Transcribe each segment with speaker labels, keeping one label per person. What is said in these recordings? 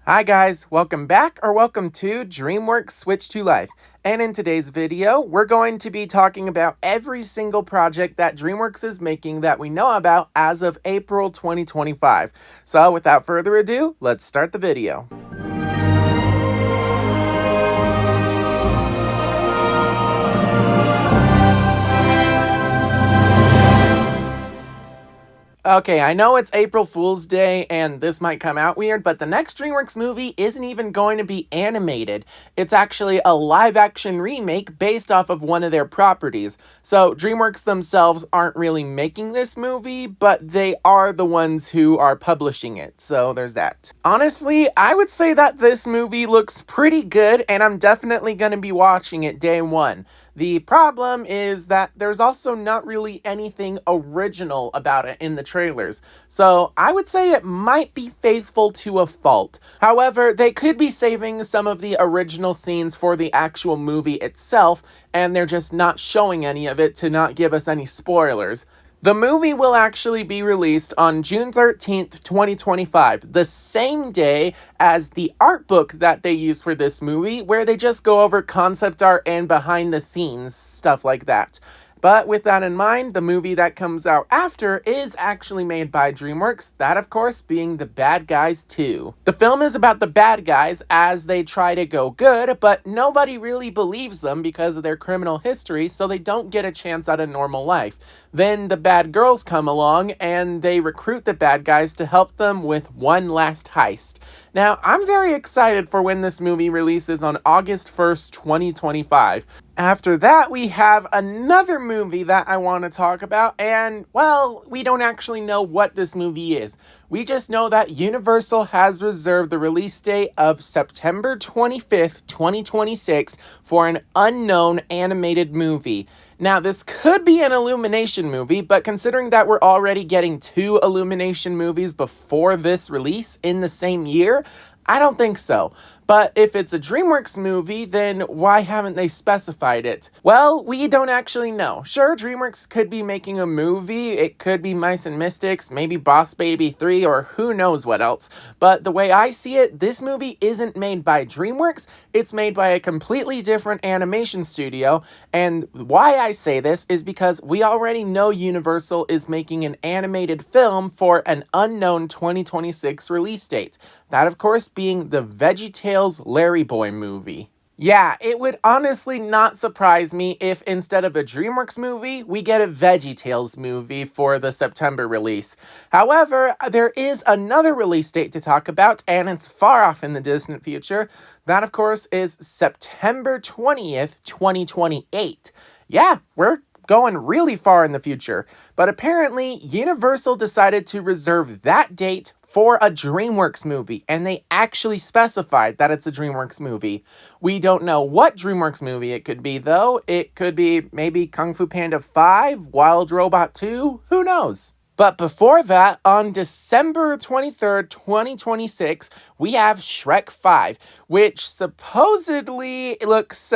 Speaker 1: Hi guys, welcome back or welcome to Dreamworks Switch to Life. And in today's video, we're going to be talking about every single project that Dreamworks is making that we know about as of April 2025. So without further ado, let's start the video. Okay, I know it's April Fool's Day and this might come out weird, but the next DreamWorks movie isn't even going to be animated. It's actually a live-action remake based off of one of their properties. So DreamWorks themselves aren't really making this movie, but they are the ones who are publishing it, so there's that. Honestly, I would say that this movie looks pretty good, and I'm definitely going to be watching it day one. The problem is that there's also not really anything original about it in the trailers, so I would say it might be faithful to a fault. However, they could be saving some of the original scenes for the actual movie itself, and they're just not showing any of it to not give us any spoilers. The movie will actually be released on June 13th, 2025, the same day as the art book that they use for this movie, where they just go over concept art and behind the scenes, stuff like that. But with that in mind, the movie that comes out after is actually made by DreamWorks, that of course being The Bad Guys 2. The film is about the bad guys as they try to go good, but nobody really believes them because of their criminal history, so they don't get a chance at a normal life. Then the bad girls come along and they recruit the bad guys to help them with one last heist. Now, I'm very excited for when this movie releases on August 1st, 2025. After that, we have another movie that I want to talk about, and, well, we don't actually know what this movie is. We just know that Universal has reserved the release date of September 25th, 2026 for an unknown animated movie. Now, this could be an Illumination movie, but considering that we're already getting 2 Illumination movies before this release in the same year, I don't think so. But if it's a DreamWorks movie, then why haven't they specified it? Well, we don't actually know. Sure, DreamWorks could be making a movie, it could be Mice and Mystics, maybe Boss Baby 3, or who knows what else. But the way I see it, this movie isn't made by DreamWorks, it's made by a completely different animation studio. And why I say this is because we already know Universal is making an animated film for an unknown 2026 release date. That, of course, being the VeggieTales Larry Boy movie. Yeah, it would honestly not surprise me if instead of a DreamWorks movie, we get a VeggieTales movie for the September release. However, there is another release date to talk about, and it's far off in the distant future. That, of course, is September 20th, 2028. Yeah, we're going really far in the future. But apparently, Universal decided to reserve that date for a DreamWorks movie, and they actually specified that it's a DreamWorks movie. We don't know what DreamWorks movie it could be, though. It could be maybe Kung Fu Panda 5, Wild Robot 2, who knows? But before that, on December 23rd, 2026, we have Shrek 5, which supposedly looks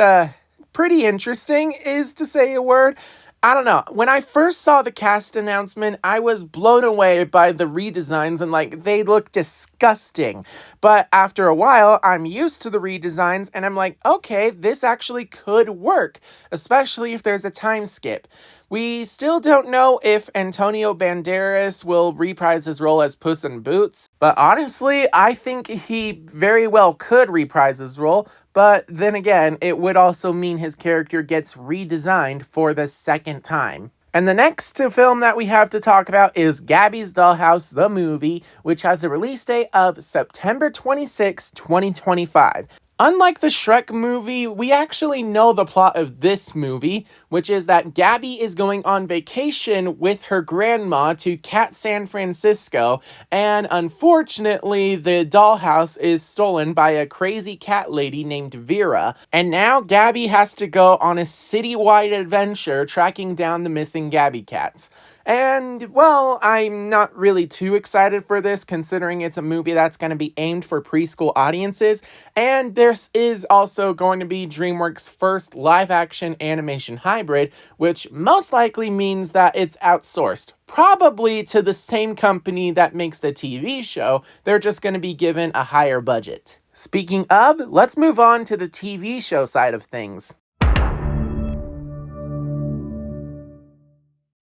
Speaker 1: pretty interesting, is to say a word. I don't know. When I first saw the cast announcement, I was blown away by the redesigns and they look disgusting. But after a while, I'm used to the redesigns and I'm like, okay, this actually could work, especially if there's a time skip. We still don't know if Antonio Banderas will reprise his role as Puss in Boots, but honestly, I think he very well could reprise his role, but then again, it would also mean his character gets redesigned for the second time. And the next film that we have to talk about is Gabby's Dollhouse, the movie, which has a release date of September 26, 2025. Unlike the Shrek movie, we actually know the plot of this movie, which is that Gabby is going on vacation with her grandma to Cat San Francisco, and unfortunately, the dollhouse is stolen by a crazy cat lady named Vera, and now Gabby has to go on a citywide adventure tracking down the missing Gabby cats. And, well, I'm not really too excited for this considering it's a movie that's going to be aimed for preschool audiences. And this is also going to be DreamWorks' first live action animation hybrid, which most likely means that it's outsourced. Probably to the same company that makes the TV show, they're just going to be given a higher budget. Speaking of, let's move on to the TV show side of things.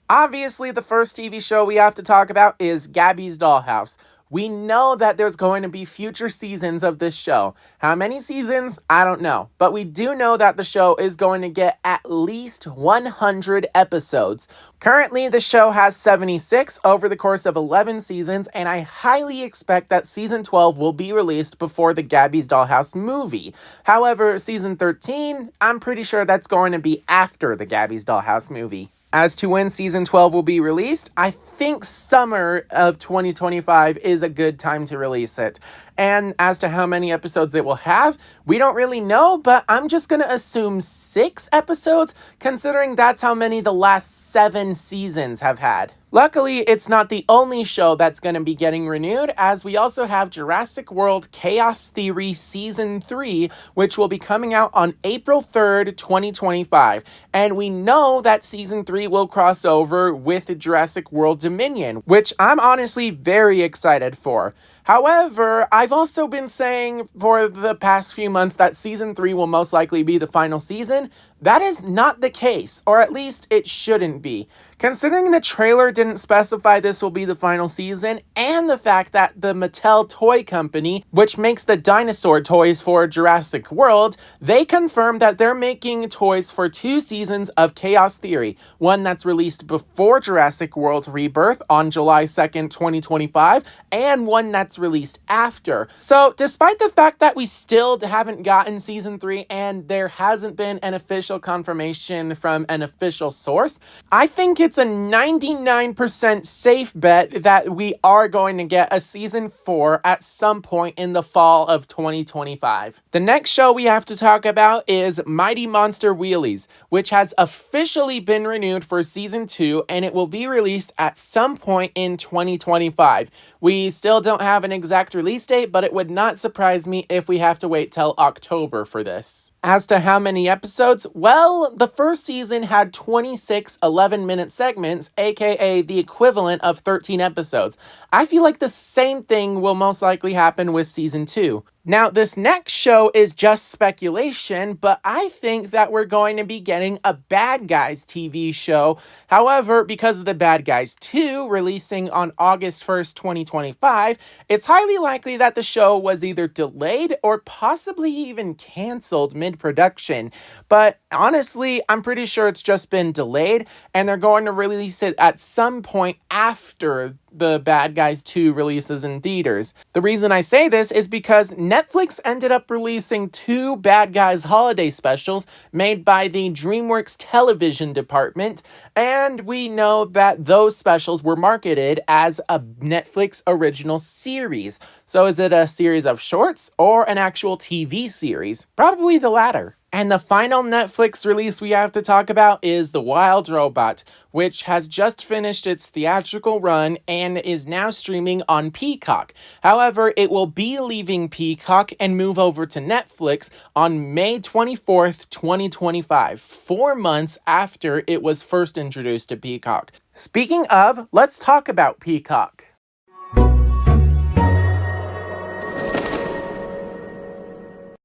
Speaker 1: Obviously, the first TV show we have to talk about is Gabby's Dollhouse. We know that there's going to be future seasons of this show. How many seasons? I don't know. But we do know that the show is going to get at least 100 episodes. Currently, the show has 76 over the course of 11 seasons, and I highly expect that season 12 will be released before the Gabby's Dollhouse movie. However, season 13, I'm pretty sure that's going to be after the Gabby's Dollhouse movie. As to when season 12 will be released, I think summer of 2025 is a good time to release it. And as to how many episodes it will have, we don't really know, but I'm just going to assume 6 episodes, considering that's how many the last 7 seasons have had. Luckily, it's not the only show that's going to be getting renewed, as we also have Jurassic World Chaos Theory Season 3, which will be coming out on April 3rd, 2025. And we know that Season 3 will cross over with Jurassic World Dominion, which I'm honestly very excited for. However, I've also been saying for the past few months that Season 3 will most likely be the final season. That is not the case, or at least it shouldn't be. Considering the trailer didn't specify this will be the final season, and the fact that the Mattel toy company, which makes the dinosaur toys for Jurassic World, they confirmed that they're making toys for 2 seasons of Chaos Theory, one that's released before Jurassic World Rebirth on July 2nd, 2025, and one that's released after. So, despite the fact that we still haven't gotten Season 3 and there hasn't been an official confirmation from an official source, I think it's a 99% safe bet that we are going to get a Season 4 at some point in the fall of 2025. The next show we have to talk about is Mighty Monster Wheelies, which has officially been renewed for Season 2, and it will be released at some point in 2025. We still don't have an exact release date, but it would not surprise me if we have to wait till October for this. As to how many episodes, well, the first season had 26 11-minute segments, aka the equivalent of 13 episodes. I feel like the same thing will most likely happen with Season 2. Now, this next show is just speculation, but I think that we're going to be getting a Bad Guys TV show. However, because of the Bad Guys 2 releasing on August 1st, 2025, it's highly likely that the show was either delayed or possibly even canceled mid-production. But honestly, I'm pretty sure it's just been delayed, and they're going to release it at some point after the Bad Guys 2 releases in theaters. The reason I say this is because Netflix ended up releasing 2 Bad Guys holiday specials made by the Dreamworks television department, and we know that those specials were marketed as a Netflix original series. So is it a series of shorts or an actual TV series? Probably the latter. And the final Netflix release we have to talk about is The Wild Robot, which has just finished its theatrical run and is now streaming on Peacock. However, it will be leaving Peacock and move over to Netflix on May 24th, 2025, 4 months after it was first introduced to Peacock. Speaking of, let's talk about Peacock.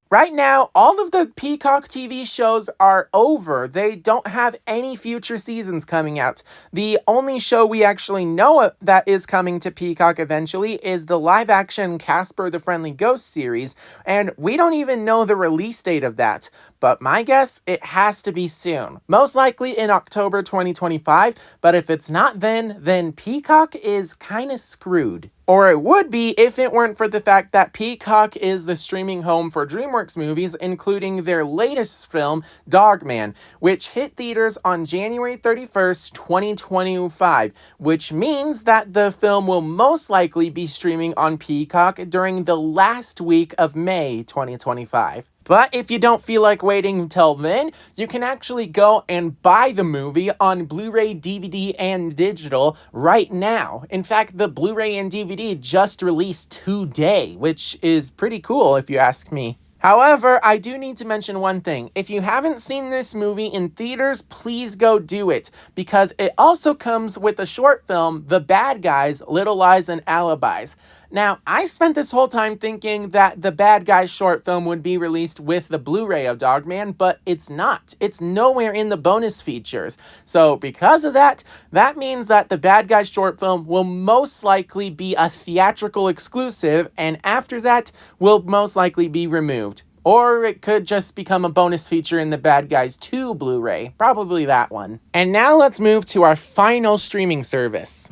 Speaker 1: Right now, all of the Peacock TV shows are over. They don't have any future seasons coming out. The only show we actually know that is coming to Peacock eventually is the live-action Casper the Friendly Ghost series, and we don't even know the release date of that. But my guess, it has to be soon. Most likely in October 2025, but if it's not then Peacock is kind of screwed. Or it would be if it weren't for the fact that Peacock is the streaming home for Dreamworks movies, including their latest film, Dogman, which hit theaters on January 31st, 2025, which means that the film will most likely be streaming on Peacock during the last week of May 2025. But if you don't feel like waiting until then, you can actually go and buy the movie on Blu-ray, DVD, and digital right now. In fact, the Blu-ray and DVD just released today, which is pretty cool if you ask me. However, I do need to mention one thing. If you haven't seen this movie in theaters, please go do it, because it also comes with a short film, The Bad Guys, Little Lies and Alibis. Now, I spent this whole time thinking that the Bad Guys short film would be released with the Blu-ray of Dogman, but it's not. It's nowhere in the bonus features. So because of that, that means that the Bad Guys short film will most likely be a theatrical exclusive, and after that, will most likely be removed. Or it could just become a bonus feature in the Bad Guys 2 Blu-ray. Probably that one. And now let's move to our final streaming service.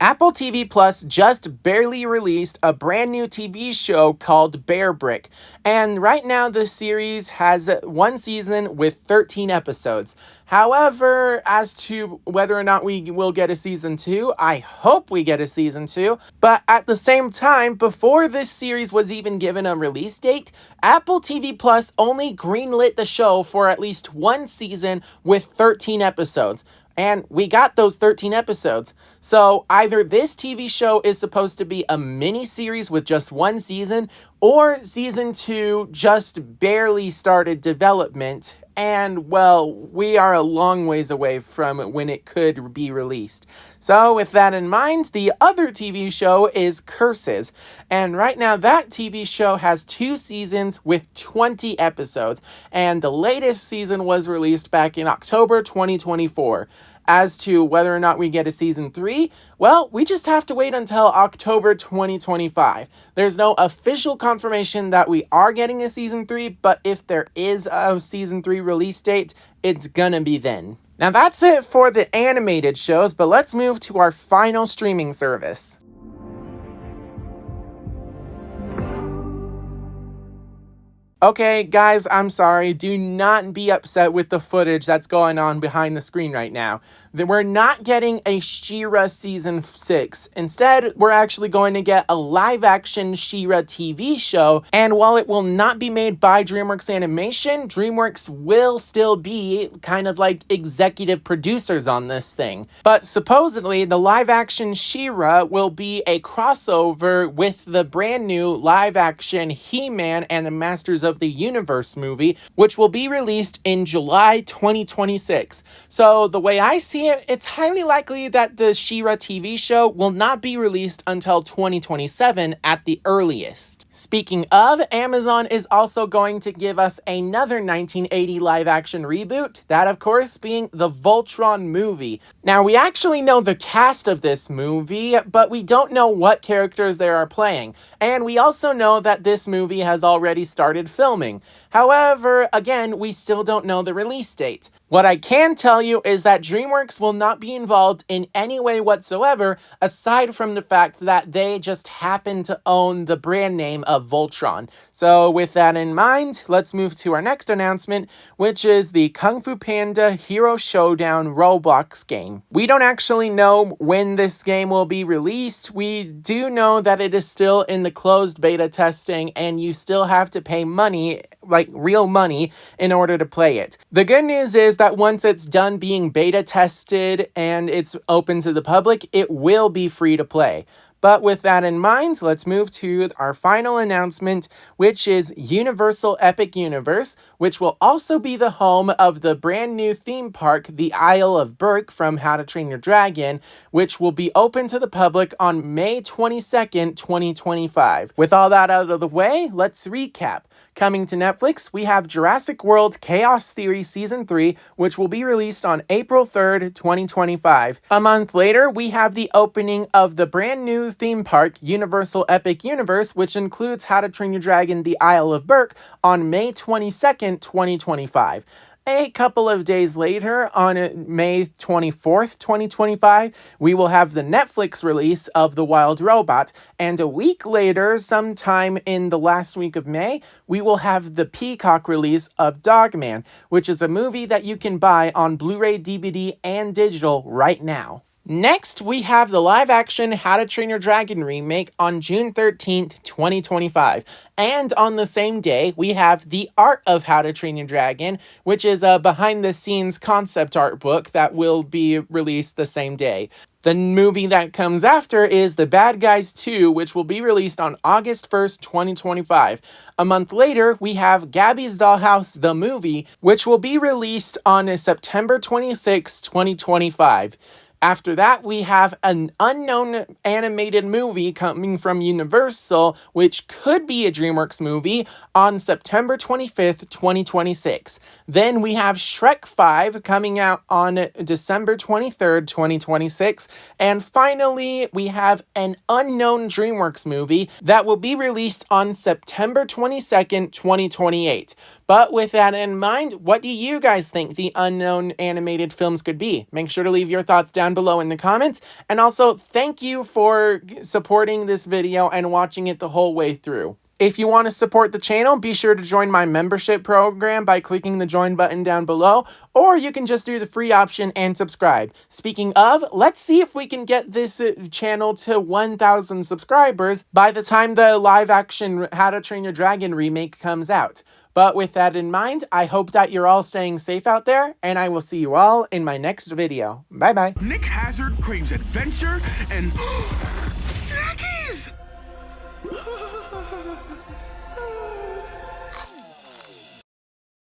Speaker 1: Apple TV Plus just barely released a brand new TV show called Berk, and right now the series has one season with 13 episodes. However, as to whether or not we will get a season 2, I hope we get a season 2, but at the same time, before this series was even given a release date, Apple TV Plus only greenlit the show for at least one season with 13 episodes. And we got those 13 episodes. So either this TV show is supposed to be a mini-series with just one season, or season 2 just barely started development. And, well, we are a long ways away from when it could be released. So with that in mind, the other TV show is Curses. And right now that TV show has 2 seasons with 20 episodes. And the latest season was released back in October 2024. As to whether or not we get a season 3, well, we just have to wait until October 2025. There's no official confirmation that we are getting a season 3, but if there is a season 3 release date, it's gonna be then. Now that's it for the animated shows, but let's move to our final streaming service. Okay, guys, I'm sorry. Do not be upset with the footage that's going on behind the screen right now. We're not getting a She-Ra Season 6. Instead, we're actually going to get a live-action She-Ra TV show, and while it will not be made by Dreamworks Animation, Dreamworks will still be kind of like executive producers on this thing. But supposedly, the live-action She-Ra will be a crossover with the brand new live-action He-Man and the Masters of the Universe movie, which will be released in July 2026. So the way I see it, it's highly likely that the She-Ra TV show will not be released until 2027 at the earliest. Speaking of, Amazon is also going to give us another 1980 live-action reboot, that of course being the Voltron movie. Now we actually know the cast of this movie, but we don't know what characters they are playing, and we also know that this movie has already started filming. However, again, we still don't know the release date. What I can tell you is that Dreamworks will not be involved in any way whatsoever, aside from the fact that they just happen to own the brand name of Voltron. So with that in mind, let's move to our next announcement, which is the Kung Fu Panda Hero Showdown Roblox game. We don't actually know when this game will be released. We do know that it is still in the closed beta testing, and you still have to pay money, like real money, in order to play it. The good news is that once it's done being beta tested and it's open to the public, it will be free to play. But with that in mind, let's move to our final announcement, which is Universal Epic Universe, which will also be the home of the brand new theme park, the Isle of Berk from How to Train Your Dragon, which will be open to the public on May 22nd, 2025. With all that out of the way, let's recap. Coming to Netflix, we have Jurassic World Chaos Theory Season 3, which will be released on April 3rd, 2025. A month later, we have the opening of the brand new theme park, Universal Epic Universe, which includes How to Train Your Dragon, The Isle of Berk, on May 22nd, 2025. A couple of days later, on May 24th, 2025, we will have the Netflix release of The Wild Robot. And a week later, sometime in the last week of May, we will have the Peacock release of Dogman, which is a movie that you can buy on Blu-ray, DVD, and digital right now. Next, we have the live-action How to Train Your Dragon remake on June 13th, 2025. And on the same day, we have The Art of How to Train Your Dragon, which is a behind-the-scenes concept art book that will be released the same day. The movie that comes after is The Bad Guys 2, which will be released on August 1st, 2025. A month later, we have Gabby's Dollhouse, the movie, which will be released on September 26, 2025. After that, we have an unknown animated movie coming from Universal, which could be a Dreamworks movie, on September 25th, 2026. Then we have Shrek 5 coming out on December 23rd, 2026. And finally, we have an unknown Dreamworks movie that will be released on September 22nd, 2028. But with that in mind, what do you guys think the unknown animated films could be? Make sure to leave your thoughts down below in the comments. And also, thank you for supporting this video and watching it the whole way through. If you want to support the channel, be sure to join my membership program by clicking the join button down below, or you can just do the free option and subscribe. Speaking of, let's see if we can get this channel to 1,000 subscribers by the time the live-action How to Train Your Dragon remake comes out. But with that in mind, I hope that you're all staying safe out there, and I will see you all in my next video. Bye-bye.
Speaker 2: Nick Hazard craves adventure and... Snackies!